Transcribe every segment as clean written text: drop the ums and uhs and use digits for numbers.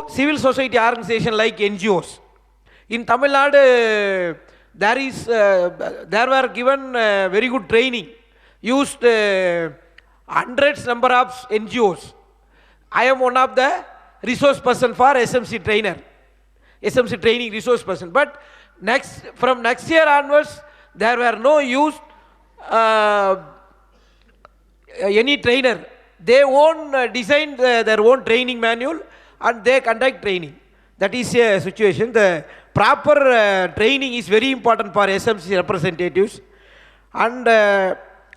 civil society organization like NGOs. In Tamil Nadu, there were given very good training, used hundreds number of NGOs. I am one of the resource person for SMC trainer, SMC training resource person. But from next year onwards, there were no used any trainer. They designed their own training manual and they conduct training. That is a situation. The proper training is very important for SMC representatives. And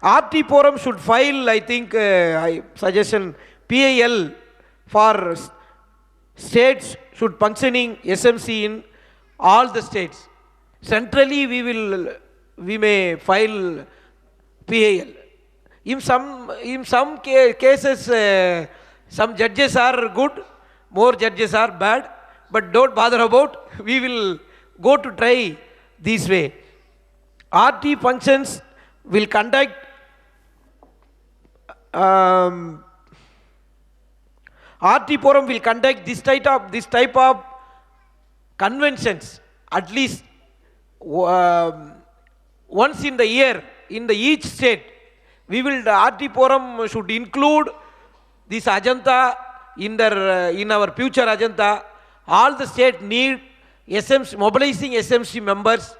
RT Forum should file, I think, suggestion PIL for states should functioning SMC in all the states. Centrally, we may file PIL. In some cases, some judges are good, more judges are bad, but don't bother about. We will go to try this way. RT functions will conduct RT Forum will conduct this type of conventions at least once in the year in each state. The RT Forum should include this Ajanta in our future Ajanta. All the state need SMC, mobilizing SMC members,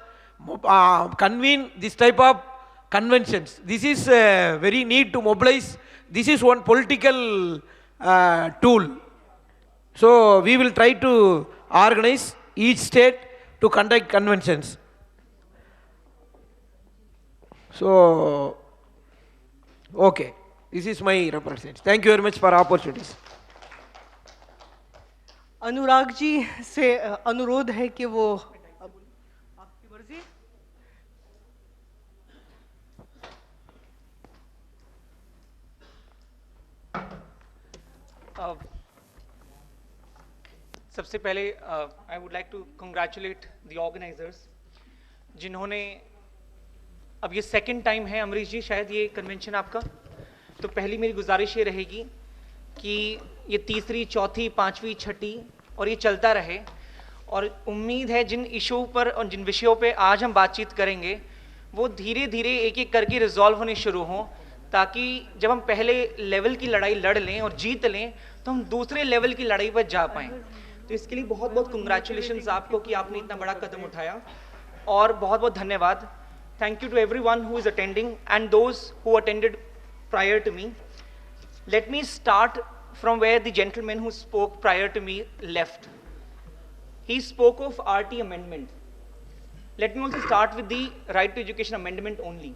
convene this type of conventions. This is very need to mobilize. This is one political tool. So we will try to organize each state to conduct conventions. So, okay, this is my representation. Thank you very much for opportunities. Anurag ji से अनुरोध है कि वो आपकी मर्जी। सबसे पहले I would like to congratulate the organisers जिन्होंने, अब ये सेकंड टाइम है अमरीश जी शायद ये कन्वेंशन आपका, तो पहली मेरी गुजारिश ये रहेगी कि ये तीसरी, चौथी, पांचवी, छठी और ये चलता रहे। और उम्मीद है जिन इशू पर और जिन विषयों पे आज हम बातचीत करेंगे वो धीरे धीरे एक एक करके रिजॉल्व होने शुरू हों, ताकि जब हम पहले लेवल की लड़ाई लड़ लें और जीत लें तो हम दूसरे लेवल की लड़ाई पर जा पाएँ। तो इसके लिए बहुत बहुत कंग्रेचुलेशंस आपको कि आपने इतना बड़ा कदम उठाया, और बहुत बहुत धन्यवाद। Thank you to everyone who is attending and those who attended prior to me. Let me start from where the gentleman who spoke prior to me left. He spoke of RT amendment. Let me also start with the Right to Education Amendment only.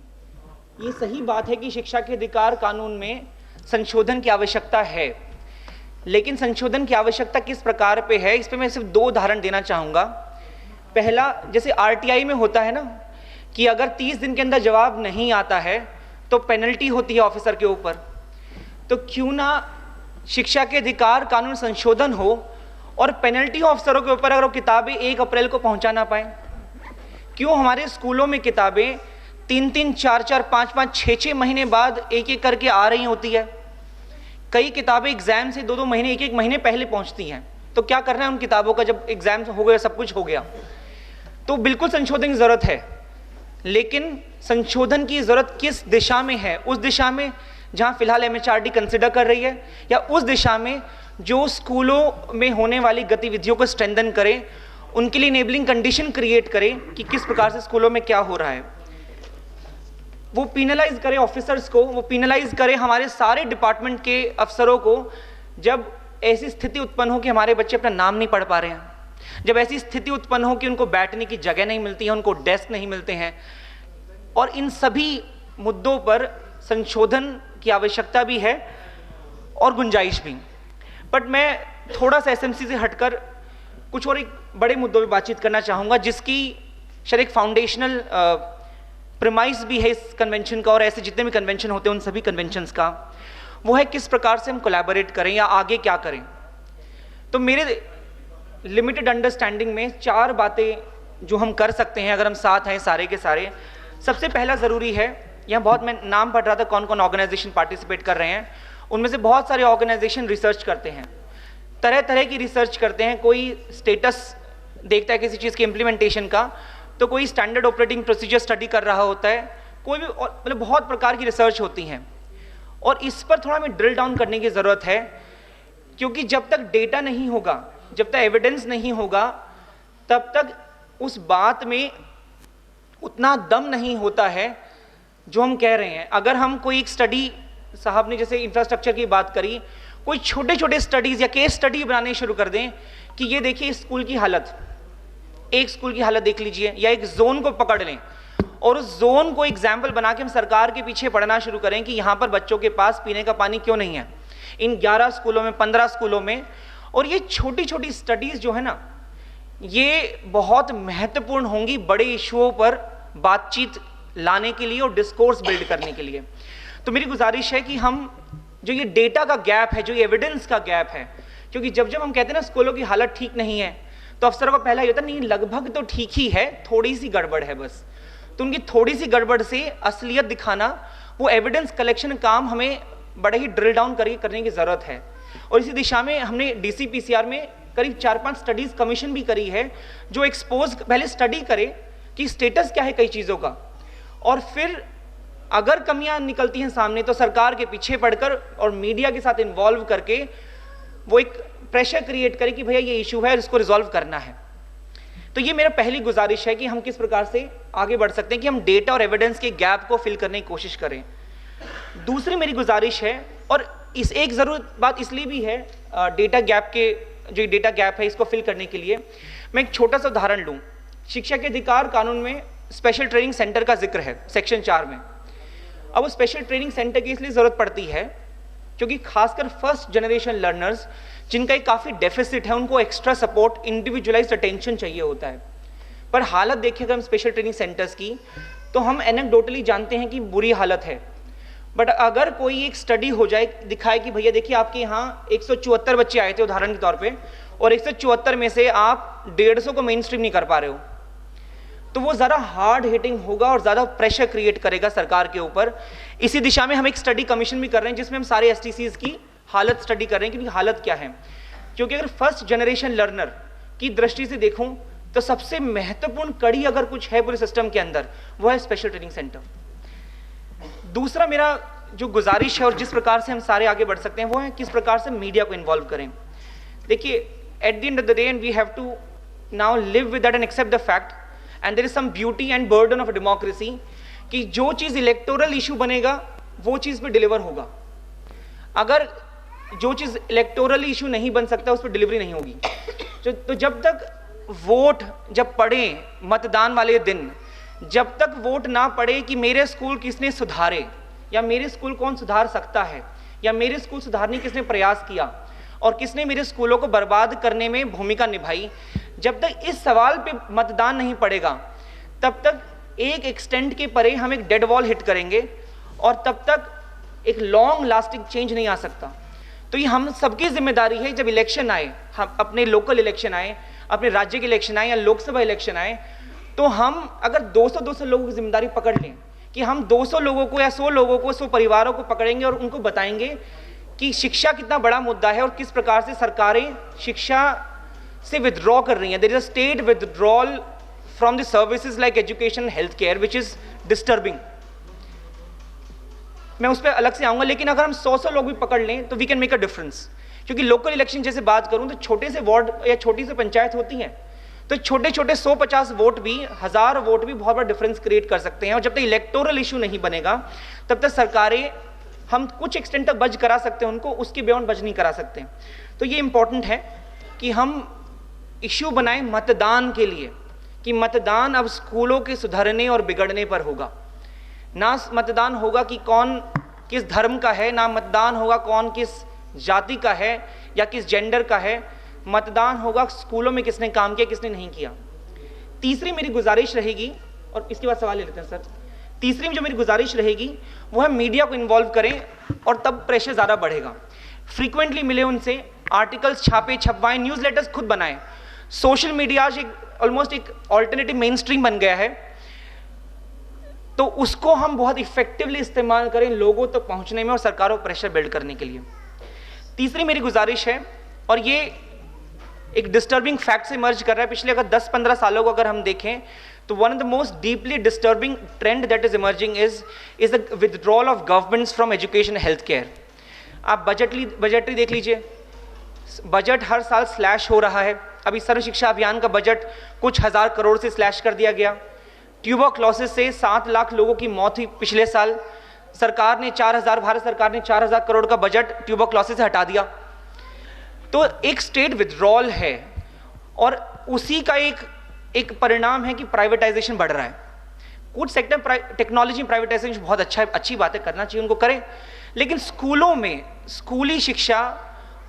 ये सही बात है कि शिक्षा के अधिकार कानून में संशोधन की आवश्यकता है, लेकिन संशोधन की आवश्यकता किस प्रकार पे है, इस पे मैं सिर्फ 2 उदाहरण देना चाहूँगा। पहला, जैसे RTI में होता है ना कि अगर 30 दिन के अंदर जवाब नहीं आता है तो पेनल्टी होती है ऑफिसर के ऊपर, तो क्यों ना शिक्षा के अधिकार कानून संशोधन हो और पेनल्टी ऑफिसरों के ऊपर अगर वो किताबें 1 अप्रैल को पहुंचा ना पाए। क्यों हमारे स्कूलों में किताबें 3-3, 4-4, 5-5, 6-6 महीने बाद एक करके आ रही होती है। कई किताबें एग्जाम से 2-2 महीने, 1-1 महीने पहले पहुंचती हैं। तो क्या करना है उन किताबों का जब एग्जाम हो गया, सब कुछ हो गया? तो बिल्कुल संशोधन की जरूरत है, लेकिन संशोधन की जरूरत किस दिशा में है? उस दिशा में जहां फिलहाल MHRD कंसिडर कर रही है, या उस दिशा में जो स्कूलों में होने वाली गतिविधियों को स्ट्रेंथन करे, उनके लिए इनेबलिंग कंडीशन क्रिएट करे कि किस प्रकार से स्कूलों में क्या हो रहा है। वो पीनलाइज करे ऑफिसर्स को, वो पीनलाइज करे हमारे सारे डिपार्टमेंट के अफसरों को जब ऐसी स्थिति उत्पन्न हो कि हमारे बच्चे अपना नाम नहीं पढ़ पा रहे हैं, जब ऐसी स्थिति उत्पन्न हो कि उनको बैठने की जगह नहीं मिलती है, उनको डेस्क नहीं मिलते हैं। और इन सभी मुद्दों पर संशोधन की आवश्यकता भी है और गुंजाइश भी। बट मैं थोड़ा सा SMC से हटकर कुछ और एक बड़े मुद्दों पर बातचीत करना चाहूँगा, जिसकी शायद एक फाउंडेशनल प्रीमाइस भी है इस कन्वेंशन का और ऐसे जितने भी कन्वेंशन होते हैं उन सभी कन्वेंशंस का। वो है किस प्रकार से हम कोलैबोरेट करें या आगे क्या करें। तो मेरे लिमिटेड अंडरस्टैंडिंग में 4 बातें जो हम कर सकते हैं अगर हम साथ हैं सारे के सारे। सबसे पहला ज़रूरी है, यहाँ बहुत मैं नाम पढ़ रहा था कौन कौन ऑर्गेनाइजेशन पार्टिसिपेट कर रहे हैं, उनमें से बहुत सारे ऑर्गेनाइजेशन रिसर्च करते हैं। तरह तरह की रिसर्च करते हैं, कोई स्टेटस देखता है किसी चीज़ के इम्प्लीमेंटेशन का, तो कोई स्टैंडर्ड ऑपरेटिंग प्रोसीजर स्टडी कर रहा होता है, कोई भी मतलब बहुत प्रकार की रिसर्च होती हैं। और इस पर थोड़ा हमें ड्रिल डाउन करने की ज़रूरत है, क्योंकि जब तक डेटा नहीं होगा, जब तक एविडेंस नहीं होगा, तब तक उस बात में उतना दम नहीं होता है जो हम कह रहे हैं। अगर हम कोई एक स्टडी, साहब ने जैसे इंफ्रास्ट्रक्चर की बात करी, कोई छोटे छोटे स्टडीज़ या केस स्टडी बनाने शुरू कर दें कि ये देखिए स्कूल की हालत, एक स्कूल की हालत देख लीजिए, या एक जोन को पकड़ लें और उस जोन को एग्जाम्पल बना के हम सरकार के पीछे पढ़ना शुरू करें कि यहाँ पर बच्चों के पास पीने का पानी क्यों नहीं है, इन 11 स्कूलों में, 15 स्कूलों में। और ये छोटी छोटी स्टडीज़ जो है ना, ये बहुत महत्वपूर्ण होंगी बड़े इशुओं पर बातचीत लाने के लिए और डिस्कोर्स बिल्ड करने के लिए। तो मेरी गुजारिश है कि हम जो ये डेटा का गैप है, जो ये एविडेंस का गैप है, क्योंकि जब जब हम कहते हैं ना स्कूलों की हालत ठीक नहीं है, तो अफसरों का पहला ये होता है नहीं लगभग तो ठीक ही है, थोड़ी सी गड़बड़ है बस। तो उनकी थोड़ी सी गड़बड़ से असलियत दिखाना, वो एविडेंस कलेक्शन काम हमें बड़े ही ड्रिल डाउन करने की ज़रूरत है। और इसी दिशा में हमने DCPCR में करीब 4-5 स्टडीज़ कमीशन भी करी है, जो एक्सपोज पहले स्टडी करे कि स्टेटस क्या है कई चीज़ों का, और फिर अगर कमियां निकलती हैं सामने तो सरकार के पीछे पड़कर और मीडिया के साथ इन्वॉल्व करके वो एक प्रेशर क्रिएट करे कि भैया ये इशू है और इसको रिजॉल्व करना है। तो ये मेरा पहली गुजारिश है कि हम किस प्रकार से आगे बढ़ सकते हैं कि हम डेटा और एविडेंस के गैप को फिल करने की कोशिश करें। दूसरी मेरी गुजारिश है, और इस एक ज़रूर बात इसलिए भी है डेटा गैप के, जो डेटा गैप है इसको फिल करने के लिए, मैं एक छोटा सा उदाहरण लूँ। शिक्षा के अधिकार कानून में स्पेशल ट्रेनिंग सेंटर का जिक्र है सेक्शन 4 में। अब वो स्पेशल ट्रेनिंग सेंटर की इसलिए ज़रूरत पड़ती है क्योंकि खासकर फर्स्ट जनरेशन लर्नर्स जिनका एक काफ़ी डेफिसिट है, उनको एक्स्ट्रा सपोर्ट, इंडिविजुअलाइज्ड अटेंशन चाहिए होता है। पर हालत देखिए अगर हम स्पेशल ट्रेनिंग सेंटर्स की, तो हम एनेक्डोटली जानते हैं कि बुरी हालत है। बट अगर कोई एक स्टडी हो जाए, दिखाए कि भैया देखिए आपके यहाँ 174 बच्चे आए थे उदाहरण के तौर पे, और 174 में से आप 150 को मेन स्ट्रीम नहीं कर पा रहे हो, तो वो ज़्यादा हार्ड हिटिंग होगा और ज़्यादा प्रेशर क्रिएट करेगा सरकार के ऊपर। इसी दिशा में हम एक स्टडी कमीशन भी कर रहे हैं जिसमें हम सारे STCs की हालत स्टडी कर रहे हैं कि हालत क्या है। क्योंकि अगर फर्स्ट जनरेशन लर्नर की दृष्टि से देखूं तो सबसे महत्वपूर्ण कड़ी अगर कुछ है पूरे सिस्टम के अंदर, वो है स्पेशल ट्रेनिंग सेंटर। दूसरा मेरा जो गुजारिश है और जिस प्रकार से हम सारे आगे बढ़ सकते हैं, वो है किस प्रकार से मीडिया को इन्वॉल्व करें। देखिए at the end of the day we have to now live with that and accept the fact, and there is some beauty and burden of democracy कि जो चीज़ इलेक्टोरल इशू बनेगा वो चीज़ पे डिलीवर होगा। अगर जो चीज़ इलेक्टोरल इशू नहीं बन सकता उस पर डिलीवरी नहीं होगी। तो जब तक वोट जब पड़े मतदान वाले दिन, जब तक वोट ना पड़े कि मेरे स्कूल किसने सुधारे, या मेरे स्कूल कौन सुधार सकता है, या मेरे स्कूल सुधारने किसने प्रयास किया और किसने मेरे स्कूलों को बर्बाद करने में भूमिका निभाई, जब तक इस सवाल पे मतदान नहीं पड़ेगा, तब तक एक एक्सटेंट के परे हम एक डेड वॉल हिट करेंगे और तब तक एक लॉन्ग लास्टिंग चेंज नहीं आ सकता। तो ये हम सबकी जिम्मेदारी है, जब इलेक्शन आए, हम अपने लोकल इलेक्शन आए, अपने राज्य के इलेक्शन आए या लोकसभा इलेक्शन आए, तो हम अगर 200 लोगों की जिम्मेदारी पकड़ लें कि हम 200 लोगों को या 100 लोगों को, 100 परिवारों को पकड़ेंगे और उनको बताएंगे कि शिक्षा कितना बड़ा मुद्दा है और किस प्रकार से सरकारें शिक्षा से विथड्रॉ कर रही हैं। There is a state withdrawal from the services like education, health care, which is disturbing. मैं उस पर अलग से आऊँगा, लेकिन अगर हम 100 लोग भी पकड़ लें तो we can make a difference. क्योंकि लोकल इलेक्शन जैसे बात करूँ तो छोटे से वार्ड या छोटी से पंचायत होती हैं, तो छोटे छोटे 150 वोट भी, 1000 वोट भी बहुत बड़ा डिफरेंस क्रिएट कर सकते हैं। और जब तक इलेक्टोरल इशू नहीं बनेगा तब तक सरकारें, हम कुछ एक्सटेंट तक बच करा सकते हैं उनको, उसके बियॉन्ड बच नहीं करा सकते। तो ये इंपॉर्टेंट है कि हम इशू बनाएं मतदान के लिए, कि मतदान अब स्कूलों के सुधरने और बिगड़ने पर होगा। ना मतदान होगा कि कौन किस धर्म का है, ना मतदान होगा कौन किस जाति का है या किस जेंडर का है, मतदान होगा स्कूलों में किसने काम किया किसने नहीं किया। तीसरी मेरी गुजारिश रहेगी, और इसके बाद सवाल ले लेते हैं सर, तीसरी जो मेरी गुजारिश रहेगी वो है मीडिया को इन्वॉल्व करें और तब प्रेशर ज़्यादा बढ़ेगा। फ्रीक्वेंटली मिले उनसे, आर्टिकल्स छापे, छपवाएं, न्यूज़ लेटर्स खुद बनाएं। सोशल मीडिया आज एक ऑलमोस्ट एक ऑल्टरनेटिव मेन स्ट्रीम बन गया है, तो उसको हम बहुत इफेक्टिवली इस्तेमाल करें लोगों तक पहुंचने में और सरकारों को प्रेशर बिल्ड करने के लिए। तीसरी मेरी गुजारिश है और ये एक डिस्टर्बिंग फैक्ट से इमर्ज कर रहा है। पिछले अगर 10-15 सालों को अगर हम देखें तो one of the most deeply disturbing trend that is emerging is the withdrawal of governments from education health care. आप बजटरी देख लीजिए, बजट हर साल स्लैश हो रहा है। अभी सर्व शिक्षा अभियान का बजट कुछ हज़ार करोड़ से स्लैश कर दिया गया। ट्यूबरक्लोसिस से 7 लाख लोगों की मौत हुई पिछले साल। भारत सरकार ने 4,000 करोड़ का बजट ट्यूबरक्लोसिस से हटा दिया। तो एक स्टेट विथड्रॉल है और उसी का एक परिणाम है कि प्राइवेटाइजेशन बढ़ रहा है। कुछ सेक्टर टेक्नोलॉजी प्राइवेटाइजेशन बहुत अच्छी बातें करना चाहिए, उनको करें, लेकिन स्कूलों में स्कूली शिक्षा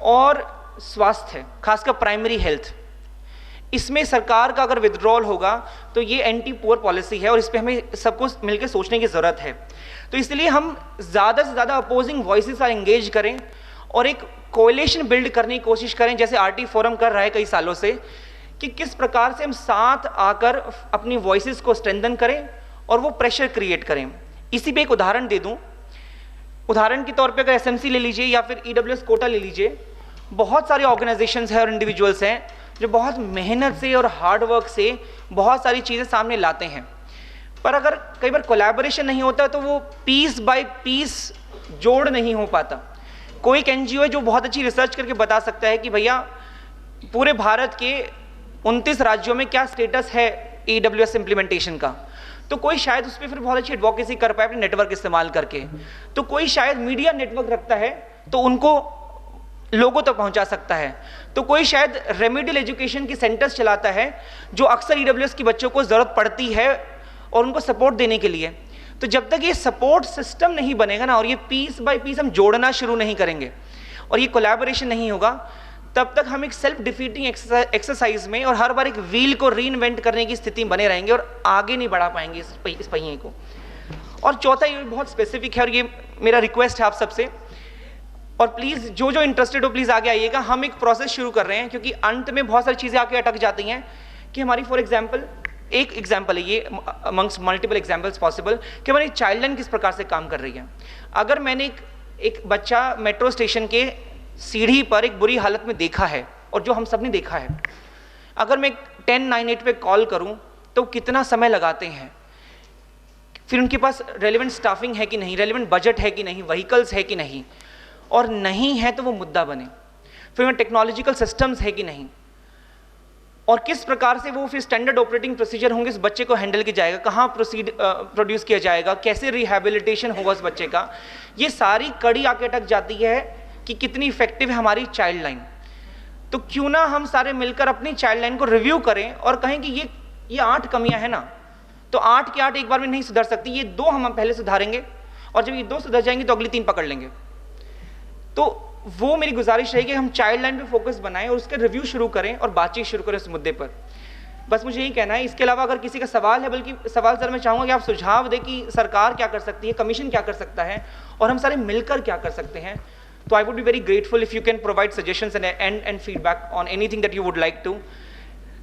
और स्वास्थ्य, खासकर प्राइमरी हेल्थ, इसमें सरकार का अगर विथड्रॉल होगा तो ये एंटी पुअर पॉलिसी है और इस पर हमें सबको मिलकर सोचने की ज़रूरत है। तो इसलिए हम ज़्यादा से ज़्यादा अपोजिंग वॉइसेस का एंगेज करें और एक कोएलिशन बिल्ड करने की कोशिश करें, जैसे आरटी फोरम कर रहा है कई सालों से, कि किस प्रकार से हम साथ आकर अपनी वॉइसेस को स्ट्रेंथन करें और वो प्रेशर क्रिएट करें। इसी पे एक उदाहरण दे दूं। उदाहरण के तौर पे अगर एसएमसी ले लीजिए या फिर ईडब्ल्यूएस कोटा ले लीजिए, बहुत सारे ऑर्गेनाइजेशंस हैं और इंडिविजुअल्स हैं जो बहुत मेहनत से और हार्ड वर्क से बहुत सारी चीज़ें सामने लाते हैं, पर अगर कई बार कोलैबोरेशन नहीं होता तो वो पीस बाय पीस जोड़ नहीं हो पाता। कोई एक एनजीओ है जो बहुत अच्छी रिसर्च करके बता सकता है कि भैया पूरे भारत के 29 राज्यों में क्या स्टेटस है ईडब्ल्यूएस इम्प्लीमेंटेशन का, तो कोई शायद उस पर फिर बहुत अच्छी एडवोकेसी कर पाए अपने नेटवर्क इस्तेमाल करके। तो कोई शायद मीडिया नेटवर्क रखता है तो उनको लोगों तक पहुंचा सकता है। तो कोई शायद रेमेडियल एजुकेशन के सेंटर्स चलाता है जो अक्सर ईडब्ल्यूएस की बच्चों को ज़रूरत पड़ती है और उनको सपोर्ट देने के लिए। तो जब तक ये सपोर्ट सिस्टम नहीं बनेगा ना और ये पीस बाय पीस हम जोड़ना शुरू नहीं करेंगे और ये कोलैबोरेशन नहीं होगा, तब तक हम एक सेल्फ डिफीटिंग एक्सरसाइज में और हर बार एक व्हील को रीइन्वेंट करने की स्थिति में बने रहेंगे और आगे नहीं बढ़ा पाएंगे इस पहिए को। और चौथा, ये बहुत स्पेसिफिक है और ये मेरा रिक्वेस्ट है आप सबसे, और प्लीज़ जो जो इंटरेस्टेड हो प्लीज़ आगे आइएगा। हम एक प्रोसेस शुरू कर रहे हैं क्योंकि अंत में बहुत सारी चीज़ें आके अटक जाती हैं कि हमारी, फॉर एग्जाम्पल, एक एग्जाम्पल है ये अमंग्स मल्टीपल एग्जाम्पल्स पॉसिबल, कि हमारी चाइल्ड लाइन किस प्रकार से काम कर रही है। अगर मैंने एक बच्चा मेट्रो स्टेशन के सीढ़ी पर एक बुरी हालत में देखा है, और जो हम सब ने देखा है, अगर मैं 1098 पे कॉल करूं तो कितना समय लगाते हैं, फिर उनके पास रेलिवेंट स्टाफिंग है कि नहीं, रेलिवेंट बजट है कि नहीं, व्हीकल्स है कि नहीं, और नहीं है तो वो मुद्दा बने, फिर टेक्नोलॉजिकल सिस्टम्स है कि नहीं, और किस प्रकार से वो फिर स्टैंडर्ड ऑपरेटिंग प्रोसीजर होंगे इस बच्चे को हैंडल किया जाएगा, कहाँ प्रोड्यूस किया जाएगा, कैसे रिहैबिलिटेशन होगा उस बच्चे का। ये सारी कड़ी आके अटक जाती है कि कितनी इफेक्टिव है हमारी चाइल्ड लाइन। तो क्यों ना हम सारे मिलकर अपनी चाइल्ड लाइन को रिव्यू करें और कहें कि ये 8 कमियां हैं ना, तो 8 की 8 एक बार में नहीं सुधर सकती, ये 2 हम पहले सुधारेंगे और जब ये 2 सुधर जाएंगे तो अगली 3 पकड़ लेंगे। तो वो मेरी गुजारिश है कि हम चाइल्ड लाइन पे फोकस बनाएं और उसका रिव्यू शुरू करें और बातचीत शुरू करें उस मुद्दे पर। बस मुझे यही कहना है। इसके अलावा अगर किसी का सवाल है, बल्कि सवाल सर मैं चाहूँगा कि आप सुझाव दें कि सरकार क्या कर सकती है, कमीशन क्या कर सकता है और हम सारे मिलकर क्या कर सकते हैं। तो I would be very grateful if you can provide suggestions and feedback on anything that you would like to.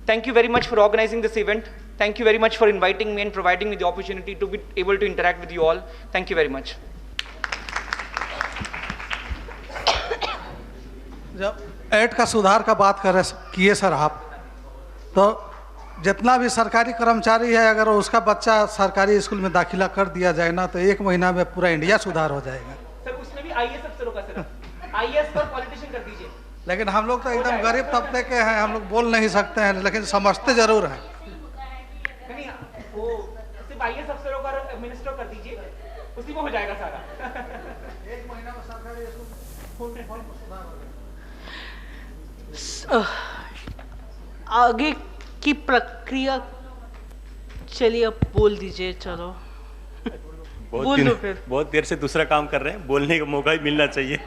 Thank you very much for organizing this event. Thank you very much for inviting me and providing me the opportunity to be able to interact with you all. Thank you very much. जब add का सुधार का बात किए sir आप, तो जितना भी सरकारी कर्मचारी है अगर उसका बच्चा सरकारी स्कूल में दाखिला कर दिया जाए ना तो 1 महीना में पूरा इंडिया सुधार हो जाएगा। सर उसमें भी आईएएस अफसरों का सर, आईएएस पर पॉलिटिशियन कर दीजिए। लेकिन हम लोग तो एकदम गरीब तबके के हैं, हम लोग बोल नहीं सकते हैं लेकिन समझते जरूर हैं। नहीं, वो सिर्फ आईएएस अफसरों का मिनिस्टर कर दीजिए, उसी में हो जाएगा सारा। 1 महीना में सरकारी स्कूल सुधार हो जाएगा। आगे की प्रक्रिया, चलिए अब बोल दीजिए। चलो बहुत देर से दूसरा काम कर रहे हैं, बोलने का मौका ही मिलना चाहिए।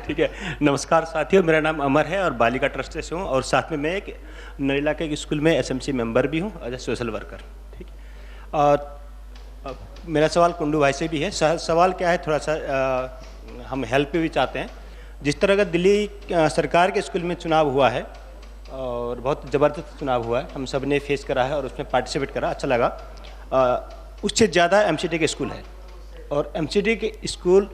ठीक है, नमस्कार साथियों, मेरा नाम अमर है और बालिका ट्रस्ट से हूँ और साथ में मैं एक नरेला के स्कूल में एसएमसी मेंबर भी हूँ एज ए सोशल वर्कर। ठीक है, और मेरा सवाल कुंडू भाई से भी है। सवाल क्या है, थोड़ा सा हम हेल्प भी चाहते हैं। जिस तरह का दिल्ली सरकार के स्कूल में चुनाव हुआ है और बहुत ज़बरदस्त चुनाव हुआ है, हम सब ने फेस करा है और उसमें पार्टिसिपेट करा, अच्छा लगा। उससे ज़्यादा एमसीडी के स्कूल है और एमसीडी के स्कूल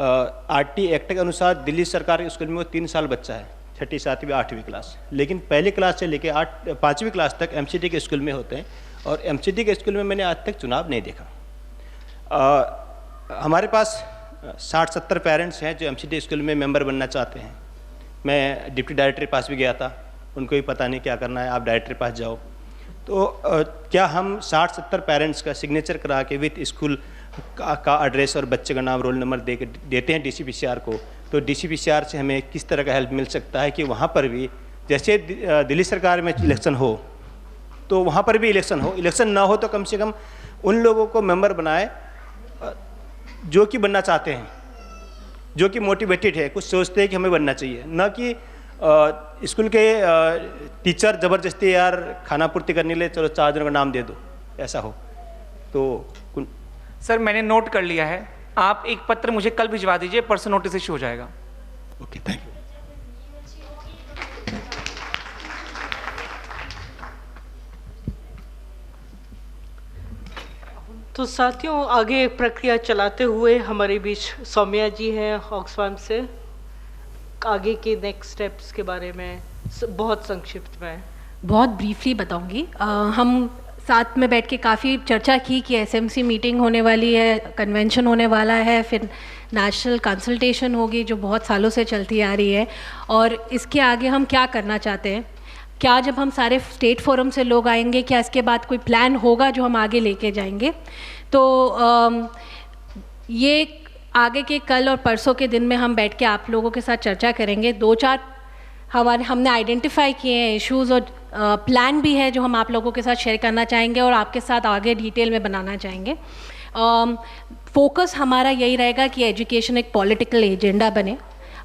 आरटी एक्ट के अनुसार दिल्ली सरकार के स्कूल में वो 3 साल बच्चा है। छठी 7वीं 8वीं क्लास, लेकिन पहली क्लास से लेकर 5वीं क्लास तक एमसीटी के स्कूल में होते हैं, और एमसीटी के स्कूल में मैंने आज तक चुनाव नहीं देखा। हमारे पास 60-70 पेरेंट्स हैं जो एमसीटी स्कूल में मेंबर बनना चाहते हैं। मैं डिप्टी डायरेक्टर के पास भी गया था, उनको भी पता नहीं क्या करना है, आप डायरेक्टर के पास जाओ। तो क्या हम 60-70 पेरेंट्स का सिग्नेचर करा के विथ स्कूल का एड्रेस और बच्चे का नाम, रोल नंबर देते हैं डीसीपीसीआर को, तो डीसीपीसीआर से हमें किस तरह का हेल्प मिल सकता है कि वहाँ पर भी जैसे दिल्ली सरकार में इलेक्शन हो तो वहाँ पर भी इलेक्शन हो, इलेक्शन ना हो तो कम से कम उन लोगों को मेंबर बनाए जो कि बनना चाहते हैं, जो कि मोटिवेटेड है, कुछ सोचते हैं कि हमें बनना चाहिए, ना कि स्कूल के टीचर ज़बरदस्ती यार खाना पूर्ति करने के लिए चलो 4 जनों का नाम दे दो, ऐसा हो तो। सर मैंने नोट कर लिया है, आप एक पत्र मुझे कल भिजवा दीजिए, परसों नोटिस इशू हो जाएगा। Okay, thank you. तो साथियों, आगे प्रक्रिया चलाते हुए हमारे बीच सौम्या जी हैं ऑक्सफाम से। आगे के नेक्स्ट स्टेप्स के बारे में बहुत संक्षिप्त में बहुत ब्रीफली बताऊंगी। हम साथ में बैठ के काफ़ी चर्चा की कि एसएमसी मीटिंग होने वाली है, कन्वेंशन होने वाला है, फिर नेशनल कंसल्टेशन होगी जो बहुत सालों से चलती आ रही है, और इसके आगे हम क्या करना चाहते हैं। क्या जब हम सारे स्टेट फोरम से लोग आएंगे, क्या इसके बाद कोई प्लान होगा जो हम आगे लेके जाएंगे। तो ये आगे के कल और परसों के दिन में हम बैठ के आप लोगों के साथ चर्चा करेंगे। 2-4 हमने आइडेंटिफाई किए हैं इश्यूज़, और प्लान भी है जो हम आप लोगों के साथ शेयर करना चाहेंगे और आपके साथ आगे डिटेल में बनाना चाहेंगे। फोकस हमारा यही रहेगा कि एजुकेशन एक पॉलिटिकल एजेंडा बने,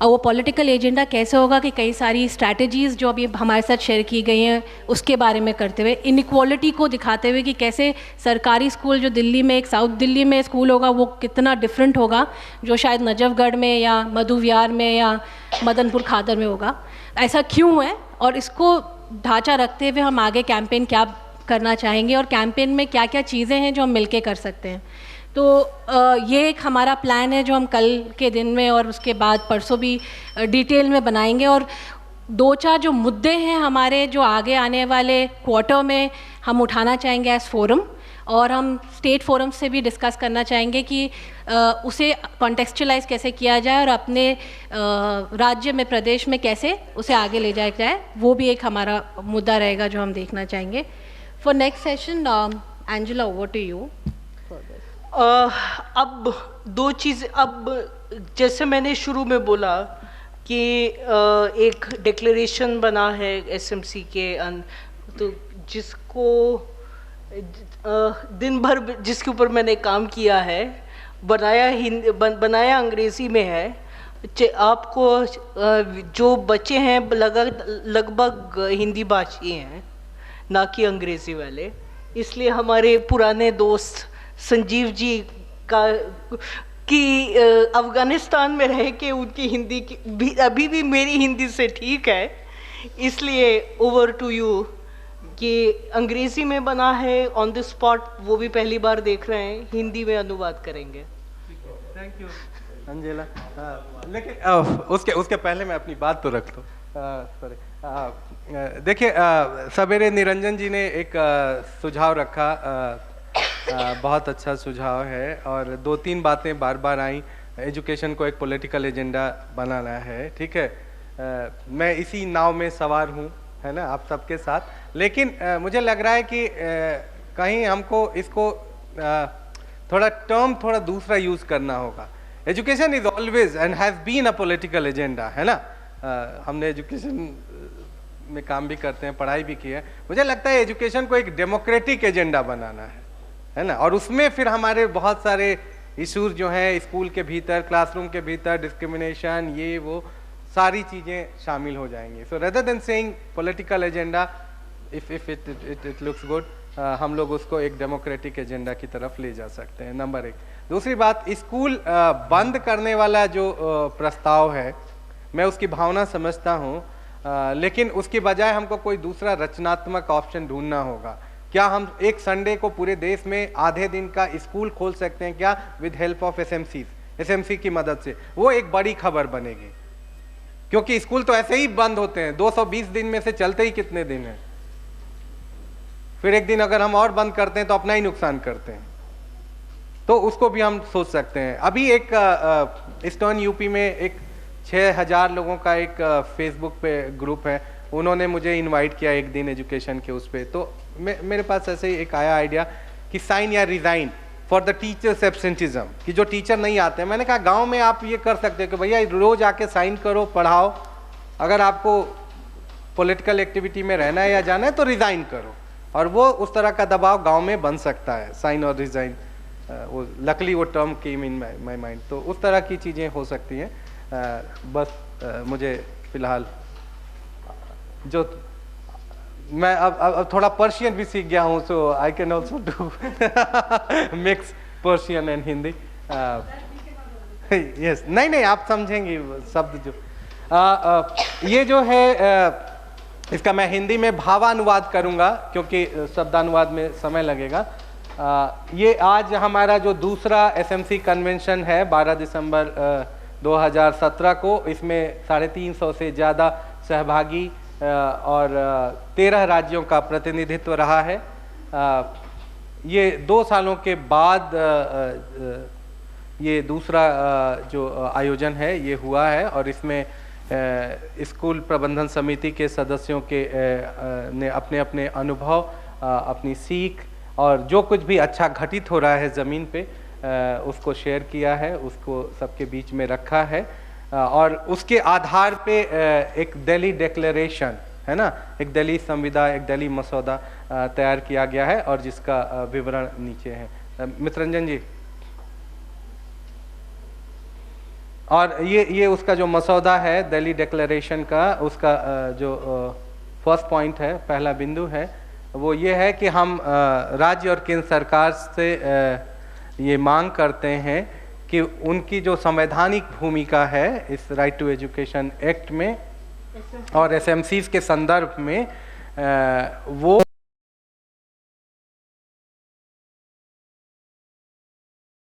और वो पॉलिटिकल एजेंडा कैसे होगा कि कई सारी स्ट्रैटेजीज़ जो अभी हमारे साथ शेयर की गई हैं उसके बारे में करते हुए, इनइक्वालिटी को दिखाते हुए कि कैसे सरकारी स्कूल जो दिल्ली में, एक साउथ दिल्ली में स्कूल होगा वो कितना डिफरेंट होगा जो शायद नजफगढ़ में या मधु विहार में या मदनपुर खादर में होगा, ऐसा क्यों है, और इसको ढांचा रखते हुए हम आगे कैंपेन क्या करना चाहेंगे और कैंपेन में क्या क्या चीज़ें हैं जो हम मिलके कर सकते हैं। तो ये एक हमारा प्लान है जो हम कल के दिन में और उसके बाद परसों भी डिटेल में बनाएंगे, और 2-4 जो मुद्दे हैं हमारे जो आगे आने वाले क्वार्टर में हम उठाना चाहेंगे एज फोरम, और हम स्टेट फोरम से भी डिस्कस करना चाहेंगे कि उसे कॉन्टेक्चुअलाइज कैसे किया जाए और अपने राज्य में, प्रदेश में कैसे उसे आगे ले जाया जाए, वो भी एक हमारा मुद्दा रहेगा जो हम देखना चाहेंगे। For next session, Angela, over to you. अब 2 चीज़, अब जैसे मैंने शुरू में बोला कि एक डिक्लेरेशन बना है एसएमसी के तो जिसको दिन भर जिसके ऊपर मैंने काम किया है, बनाया अंग्रेज़ी में है। आपको जो बच्चे हैं लगभग हिंदी भाषी हैं, ना कि अंग्रेज़ी वाले, इसलिए हमारे पुराने दोस्त संजीव जी कि अफ़गानिस्तान में रह के उनकी हिंदी भी अभी भी मेरी हिंदी से ठीक है, इसलिए ओवर टू यू कि अंग्रेज़ी में बना है ऑन द स्पॉट, वो भी पहली बार देख रहे हैं, हिंदी में अनुवाद करेंगे। Thank you Angela. लेकिन उसके पहले मैं अपनी बात तो रख लूँ। सॉरी, देखिए, सवेरे निरंजन जी ने एक सुझाव रखा, बहुत अच्छा सुझाव है, और 2-3 बातें बार बार आई। एजुकेशन को एक पॉलिटिकल एजेंडा बनाना है, ठीक है। मैं इसी नाव में सवार हूँ, है ना, आप सबके साथ। लेकिन मुझे लग रहा है कि कहीं हमको इसको थोड़ा दूसरा यूज़ करना होगा। Education is always and has been a political agenda, है ना। हमने एजुकेशन में काम भी करते हैं, पढ़ाई भी की है। मुझे लगता है एजुकेशन को एक डेमोक्रेटिक एजेंडा बनाना है ना, और उसमें फिर हमारे बहुत सारे इश्यूज जो हैं स्कूल के भीतर, क्लासरूम के भीतर, डिस्क्रिमिनेशन, ये वो सारी चीज़ें शामिल हो जाएंगी। सो rather than saying political agenda, if it looks good, हम लोग उसको एक डेमोक्रेटिक एजेंडा की तरफ ले जा सकते हैं, नंबर 1। दूसरी बात, स्कूल बंद करने वाला जो प्रस्ताव है, मैं उसकी भावना समझता हूँ, लेकिन उसकी बजाय हमको कोई दूसरा रचनात्मक ऑप्शन ढूंढना होगा। क्या हम एक संडे को पूरे देश में आधे दिन का स्कूल खोल सकते हैं क्या, विद हेल्प ऑफ एसएमसी की मदद से? वो एक बड़ी खबर बनेगी, क्योंकि स्कूल तो ऐसे ही बंद होते हैं, 220 दिन में से चलते ही कितने दिन हैं, फिर एक दिन अगर हम और बंद करते हैं तो अपना ही नुकसान करते हैं। तो उसको भी हम सोच सकते हैं। अभी एक ईस्टर्न यूपी में एक 6000 लोगों का एक फेसबुक पे ग्रुप है, उन्होंने मुझे इनवाइट किया एक दिन एजुकेशन के उस पर, तो मेरे पास ऐसे ही एक आया आइडिया कि साइन या resign for the teachers absenteeism, कि जो टीचर नहीं आते हैं। मैंने कहा गांव में आप ये कर सकते हो कि भैया रोज आके साइन करो, पढ़ाओ, अगर आपको पॉलिटिकल एक्टिविटी में रहना है या जाना है तो रिजाइन करो, और वो उस तरह का दबाव गांव में बन सकता है, साइन और रिजाइन। वो लकली वो term came in my mind, तो उस तरह की चीज़ें हो सकती हैं। बस मुझे फिलहाल जो मैं अब थोड़ा पर्शियन भी सीख गया हूँ, so I can also do mix Persian and Hindi. Yes, नहीं आप समझेंगी शब्द जो ये जो है इसका मैं हिंदी में भावानुवाद करूँगा क्योंकि शब्दानुवाद में समय लगेगा। ये आज हमारा जो दूसरा एसएमसी कन्वेंशन है 12 दिसंबर 2017 को, इसमें 350 से ज़्यादा सहभागी और 13 राज्यों का प्रतिनिधित्व रहा है। ये 2 सालों के बाद ये दूसरा जो आयोजन है ये हुआ है, और इसमें स्कूल प्रबंधन समिति के सदस्यों के ने अपने अपने अनुभव, अपनी सीख और जो कुछ भी अच्छा घटित हो रहा है ज़मीन पे उसको शेयर किया है, उसको सबके बीच में रखा है, और उसके आधार पे एक दिल्ली डिक्लेरेशन है ना, एक दिल्ली संविदा, एक दिल्ली मसौदा तैयार किया गया है, और जिसका विवरण नीचे है। मित्ररंजन जी, और ये उसका जो मसौदा है दिल्ली डिक्लेरेशन का, उसका जो फर्स्ट पॉइंट है, पहला बिंदु है, वो ये है कि हम राज्य और केंद्र सरकार से ये मांग करते हैं कि उनकी जो संवैधानिक भूमिका है इस राइट टू एजुकेशन एक्ट में और एसएमसीज के संदर्भ में वो